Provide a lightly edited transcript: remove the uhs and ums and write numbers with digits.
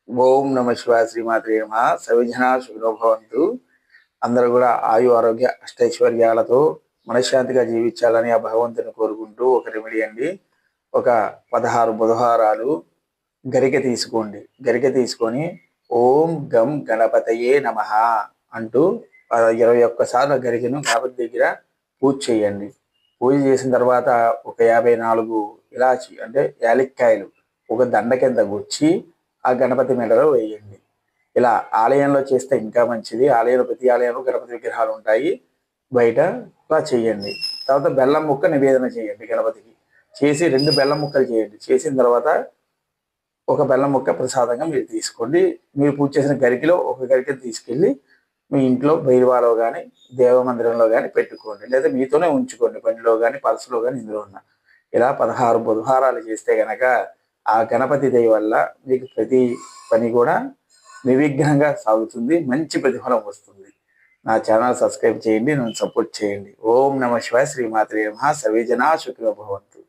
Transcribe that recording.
ఓం నమ శివాయ శ్రీమాత్రే నమ. సవిజన సుఖభవంతు. అందరూ కూడా ఆయు ఆరోగ్య అష్టైశ్వర్యాలతో మనశ్శాంతిగా జీవించాలని ఆ భగవంతుని కోరుకుంటూ ఒక రెమెడీ అండి. ఒక 16 బుధవారాలు గరిక తీసుకోండి. గరిక తీసుకొని ఓం గం గణపతయే నమ అంటూ 21 సార్లు గరికను గణపతి దగ్గర పూజ చేయండి. పూజ చేసిన తర్వాత ఒక 54 ఇలాచి అంటే యాలక్కాయలు ఒక దండ కింద గుచ్చి ఆ గణపతి మెడలో వేయండి. ఇలా ఆలయంలో చేస్తే ఇంకా మంచిది. ఆలయంలో ప్రతి ఆలయంలో గణపతి విగ్రహాలు ఉంటాయి. బయట ఇలా చేయండి. తర్వాత బెల్లం ముక్క నివేదన చేయండి గణపతికి. చేసి 2 బెల్లం ముక్కలు చేయండి. చేసిన తర్వాత ఒక బెల్లం ముక్క ప్రసాదంగా మీరు తీసుకోండి. మీరు పూజ చేసిన గరికిలో ఒక గరికను తీసుకెళ్ళి మీ ఇంట్లో బైరవాలో కానీ దేవ మందిరంలో కానీ పెట్టుకోండి. లేదా మీతోనే ఉంచుకోండి. బండిలో కానీ పర్సులో కానీ ఇందులో ఉన్న. ఇలా 16 బుధవారాలు చేస్తే గనక ఆ గణపతి దయ వల్ల మీకు ప్రతి పని కూడా నిర్విఘ్నంగా సాగుతుంది. మంచి ప్రతిఫలం వస్తుంది. నా ఛానల్ సబ్స్క్రైబ్ చేయండి. నన్ను సపోర్ట్ చేయండి. ఓం నమ శివాయ శ్రీమాత్రే నమః. సర్వే జనా సుఖినో భవంతు.